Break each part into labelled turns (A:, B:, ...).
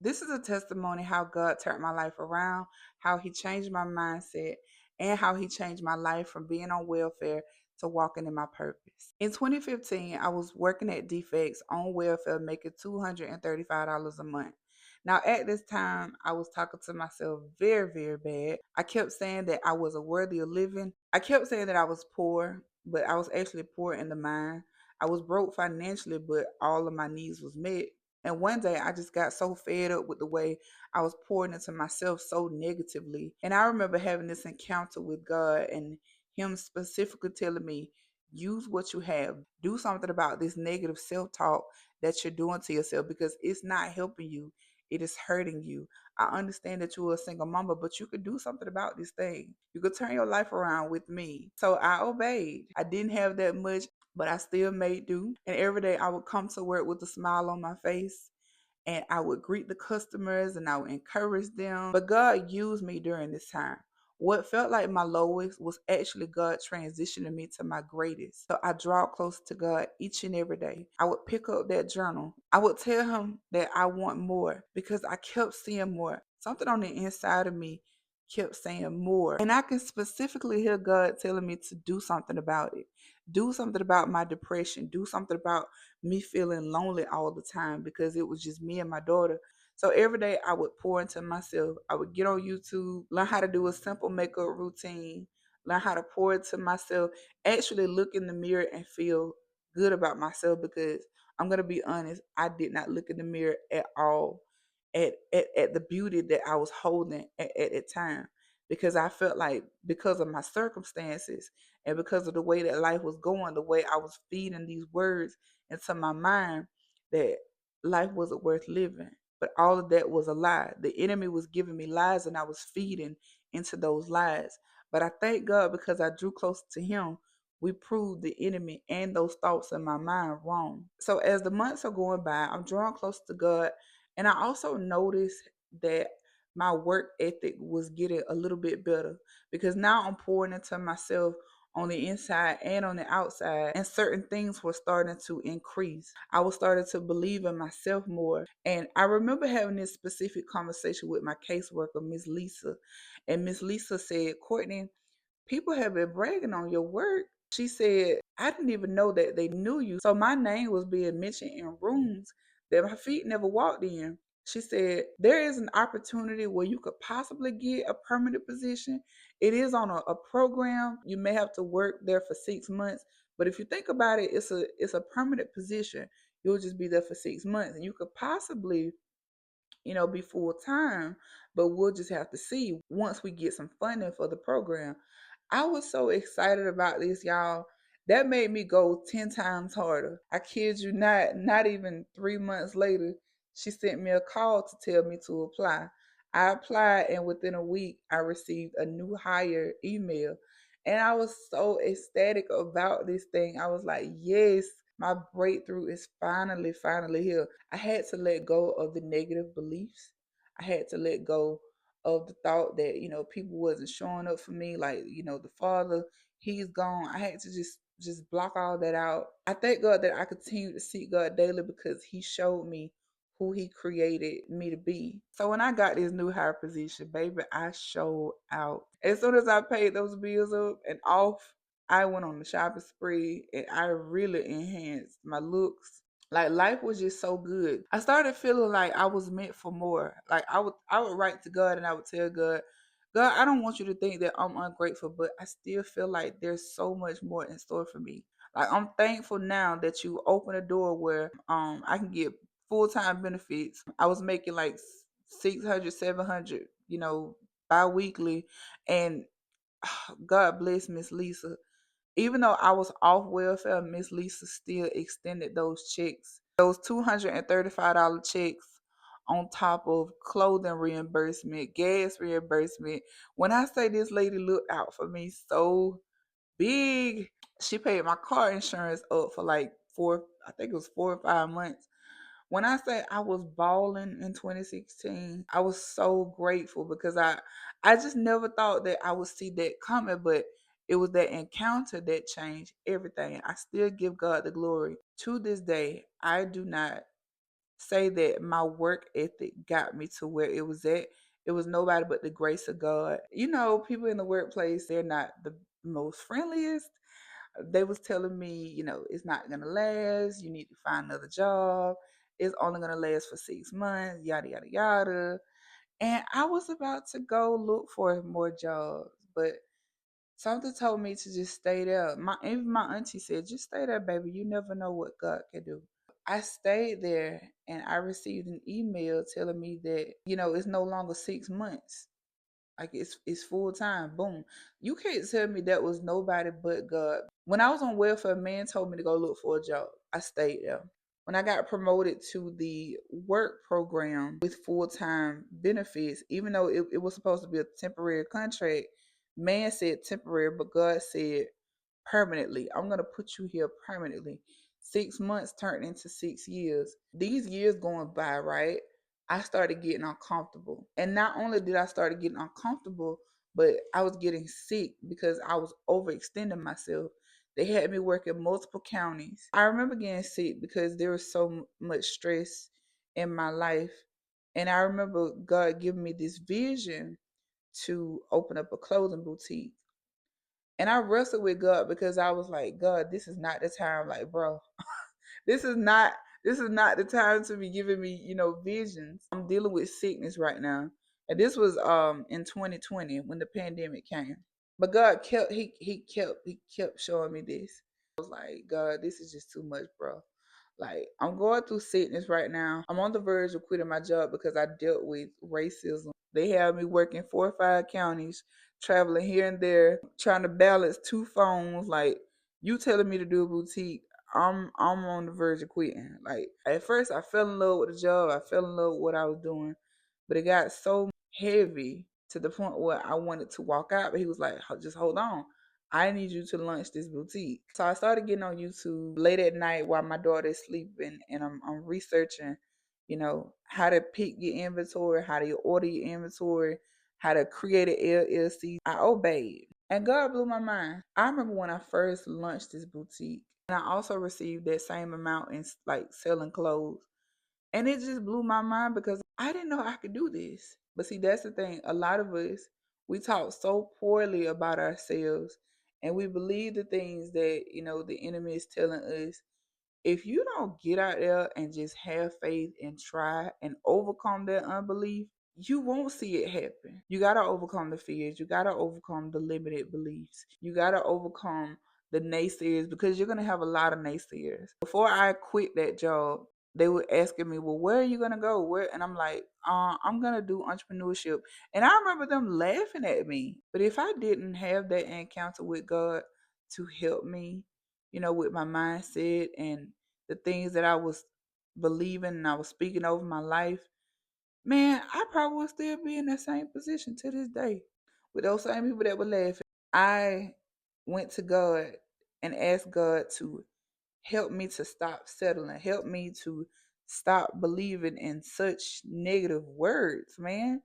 A: This is a testimony how God turned my life around, how He changed my mindset, and how He changed my life from being on welfare to walking in my purpose. In 2015, I was working at Defects on welfare, making $235 a month. Now, at this time, I was talking to myself very, very bad. I kept saying that I wasn't worthy of living. I kept saying that I was poor, but I was actually poor in the mind. I was broke financially, but all of my needs was met. And one day I just got so fed up with the way I was pouring into myself so negatively. And I remember having this encounter with God and Him specifically telling me, use what you have. Do something about this negative self talk that you're doing to yourself because it's not helping you. It is hurting you. I understand that you're a single mama, but you could do something about this thing. You could turn your life around with me. So I obeyed. I didn't have that much, but I still made do. And every day I would come to work with a smile on my face and I would greet the customers and I would encourage them. But God used me during this time. What felt like my lowest was actually God transitioning me to my greatest. So I draw close to God each and every day. I would pick up that journal. I would tell Him that I want more because I kept seeing more. Something on the inside of me kept saying more. And I can specifically hear God telling me to do something about it. Do something about my depression. Do something about me feeling lonely all the time because it was just me and my daughter. So every day I would pour into myself. I would get on YouTube, learn how to do a simple makeup routine, learn how to pour into myself, actually look in the mirror and feel good about myself because I'm going to be honest, I did not look in the mirror at all at the beauty that I was holding at that time because I felt like because of my circumstances and because of the way that life was going, the way I was feeding these words into my mind that life wasn't worth living. But all of that was a lie. The enemy was giving me lies and I was feeding into those lies. But I thank God because I drew close to Him. We proved the enemy and those thoughts in my mind wrong. So as the months are going by, I'm drawing close to God. And I also noticed that my work ethic was getting a little bit better because now I'm pouring into myself on the inside and on the outside, and certain things were starting to increase. I was starting to believe in myself more. And I remember having this specific conversation with my caseworker, Miss Lisa. And Miss Lisa said, Courtney, people have been bragging on your work. She said, I didn't even know that they knew you. So my name was being mentioned in rooms that my feet never walked in. She said, there is an opportunity where you could possibly get a permanent position. It is on a program. You may have to work there for 6 months. But if you think about it, it's a permanent position. You'll just be there for 6 months. And you could possibly be full time, but we'll just have to see once we get some funding for the program. I was so excited about this, y'all. That made me go 10 times harder. I kid you not even 3 months later, she sent me a call to tell me to apply. I applied, and within a week, I received a new hire email. And I was so ecstatic about this thing. I was like, yes, my breakthrough is finally here. I had to let go of the negative beliefs. I had to let go of the thought that, people wasn't showing up for me. Like, the father, he's gone. I had to just block all that out. I thank God that I continue to seek God daily because He showed me who He created me to be. So when I got this new higher position, baby, I showed out. As soon as I paid those bills up and off, I went on the shopping spree and I really enhanced my looks. Like life was just so good. I started feeling like I was meant for more. Like I would write to God and I would tell God, God, I don't want you to think that I'm ungrateful, but I still feel like there's so much more in store for me. Like I'm thankful now that you open a door where I can get full-time benefits. I was making like 600, 700, bi-weekly, and God bless Miss Lisa. Even though I was off welfare, Miss Lisa still extended those checks, those $235 checks on top of clothing reimbursement, gas reimbursement. When I say this lady looked out for me so big, she paid my car insurance up for like I think it was 4 or 5 months. When I say I was balling in 2016, I was so grateful because I just never thought that I would see that coming, but it was that encounter that changed everything. I still give God the glory. To this day, I do not say that my work ethic got me to where it was at. It was nobody but the grace of God. You know, people in the workplace, they're not the most friendliest. They was telling me, it's not gonna last. You need to find another job. It's only gonna last for 6 months. Yada yada yada. And I was about to go look for more jobs, but something told me to just stay there. Even my auntie said, just stay there, baby. You never know what God can do. I stayed there and I received an email telling me that, it's no longer 6 months. Like it's full time. Boom. You can't tell me that was nobody but God. When I was on welfare, a man told me to go look for a job. I stayed there. When I got promoted to the work program with full time benefits, even though it was supposed to be a temporary contract, man said temporary, but God said permanently. I'm gonna put you here permanently. 6 months turned into 6 years. These years going by, right? I started getting uncomfortable. And not only did I start getting uncomfortable, but I was getting sick because I was overextending myself. They had me work in multiple counties. I remember getting sick because there was so much stress in my life. And I remember God giving me this vision to open up a clothing boutique. And I wrestled with God because I was like, God, this is not the time. Like, bro, this is not the time to be giving me, visions. I'm dealing with sickness right now. And this was in 2020 when the pandemic came. But God kept he kept showing me this. I was like, God, this is just too much, bro. Like, I'm going through sickness right now. I'm on the verge of quitting my job because I dealt with racism. They have me working 4 or 5 counties, traveling here and there, trying to balance 2 phones. Like, you telling me to do a boutique, I'm on the verge of quitting. Like, at first I fell in love with the job. I fell in love with what I was doing. But it got so heavy to the point where I wanted to walk out. But he was like, just hold on. I need you to launch this boutique. So I started getting on YouTube late at night while my daughter is sleeping, and I'm researching, how to pick your inventory, how to order your inventory, how to create an LLC. I obeyed. And God blew my mind. I remember when I first launched this boutique, and I also received that same amount in like selling clothes. And it just blew my mind because I didn't know I could do this. But see, that's the thing. A lot of us, we talk so poorly about ourselves and we believe the things that, the enemy is telling us. If you don't get out there and just have faith and try and overcome that unbelief, you won't see it happen. You got to overcome the fears. You got to overcome the limited beliefs. You got to overcome the naysayers because you're going to have a lot of naysayers. Before I quit that job, they were asking me, well, where are you going to go? Where? And I'm like, I'm going to do entrepreneurship. And I remember them laughing at me. But if I didn't have that encounter with God to help me, with my mindset and the things that I was believing and I was speaking over my life, man, I probably would still be in that same position to this day with those same people that were laughing. I went to God and asked God to help me to stop settling, help me to stop believing in such negative words, man.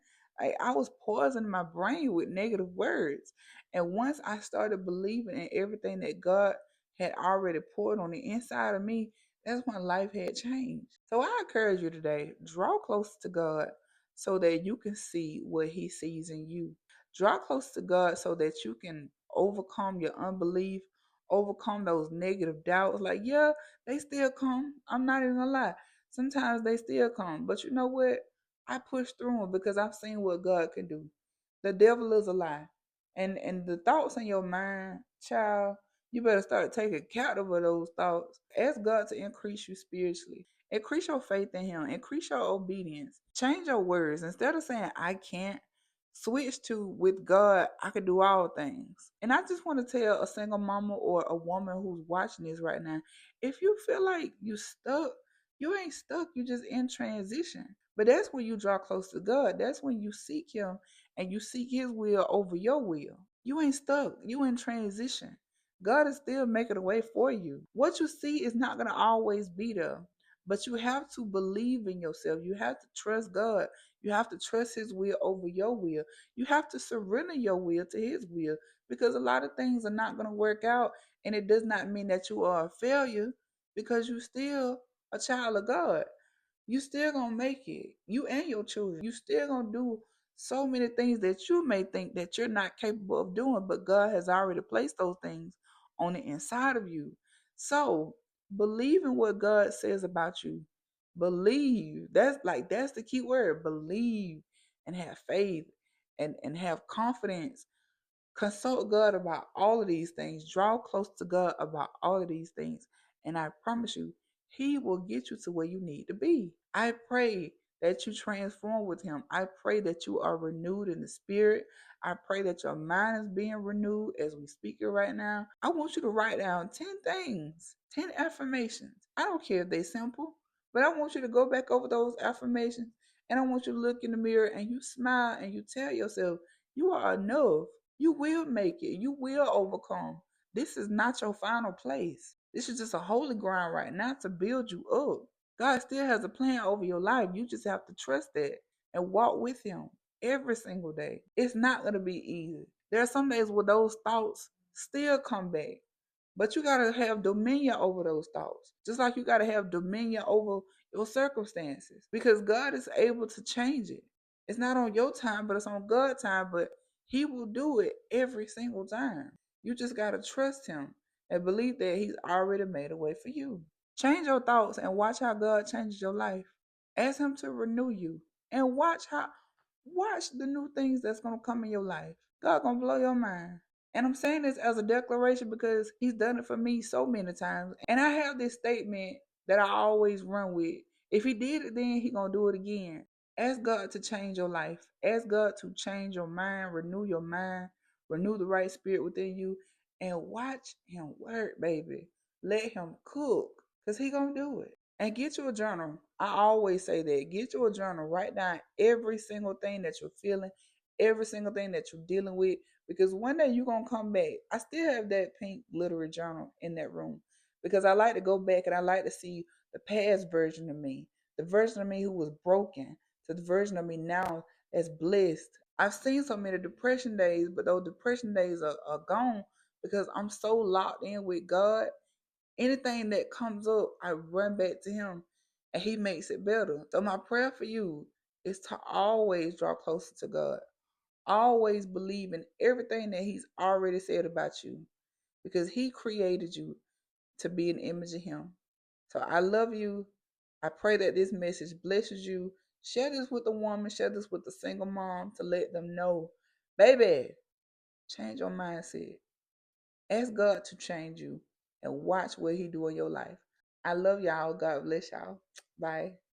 A: I was poisoning my brain with negative words. And once I started believing in everything that God had already poured on the inside of me, that's when life had changed. So I encourage you today, draw close to God so that you can see what he sees in you. Draw close to God so that you can overcome your unbelief, overcome those negative doubts. Like, yeah, they still come. I'm not even gonna lie. Sometimes they still come. But you know what? I push through them because I've seen what God can do. The devil is a lie. And the thoughts in your mind, child, you better start taking captive of those thoughts. Ask God to increase you spiritually. Increase your faith in him. Increase your obedience. Change your words. Instead of saying I can't, switch to with God, I can do all things. And I just want to tell a single mama or a woman who's watching this right now, if you feel like you stuck, you ain't stuck, you just in transition. But that's when you draw close to God. That's when you seek him and you seek his will over your will. You ain't stuck, you in transition. God is still making a way for you. What you see is not going to always be there. But you have to believe in yourself. You have to trust God. You have to trust his will over your will. You have to surrender your will to his will because a lot of things are not going to work out. And it does not mean that you are a failure because you're still a child of God. you still gonna make it. You and your children. You still gonna do so many things that you may think that you're not capable of doing, but God has already placed those things on the inside of you. So believe in what God says about you. Believe. That's the key word. Believe and have faith and have confidence. Consult God about all of these things. Draw close to God about all of these things. And I promise you, He will get you to where you need to be. I pray that you transform with Him. I pray that you are renewed in the spirit. I pray that your mind is being renewed as we speak it right now. I want you to write down 10 things, 10 affirmations. I don't care if they're simple, but I want you to go back over those affirmations and I want you to look in the mirror and you smile and you tell yourself, you are enough. You will make it. You will overcome. This is not your final place. This is just a holy ground right now to build you up. God still has a plan over your life. You just have to trust that and walk with Him every single day. It's not going to be easy. There are some days where those thoughts still come back, but you got to have dominion over those thoughts. Just like you got to have dominion over your circumstances because God is able to change it. It's not on your time, but it's on God's time. But He will do it every single time. You just got to trust Him and believe that He's already made a way for you. Change your thoughts and watch how God changes your life. Ask Him to renew you and watch the new things that's gonna come in your life. God gonna blow your mind. And I'm saying this as a declaration because He's done it for me so many times. And I have this statement that I always run with. If He did it then, He gonna do it again. Ask God to change your life. Ask God to change your mind, renew the right spirit within you, and watch Him work, baby. Let Him cook, cause He gonna do it. And get you a journal. I always say that. Get you a journal. Write down every single thing that you're feeling, every single thing that you're dealing with. Because one day you're gonna come back. I still have that pink glittery journal in that room. Because I like to go back and I like to see the past version of me. The version of me who was broken to the version of me now that's blessed. I've seen so many depression days, but those depression days are gone because I'm so locked in with God. Anything that comes up, I run back to Him and He makes it better. So, my prayer for you is to always draw closer to God. Always believe in everything that He's already said about you because He created you to be an image of Him. So, I love you. I pray that this message blesses you. Share this with a woman, share this with a single mom to let them know, baby, change your mindset. Ask God to change you and watch what He do in your life. I love y'all. God bless y'all. Bye.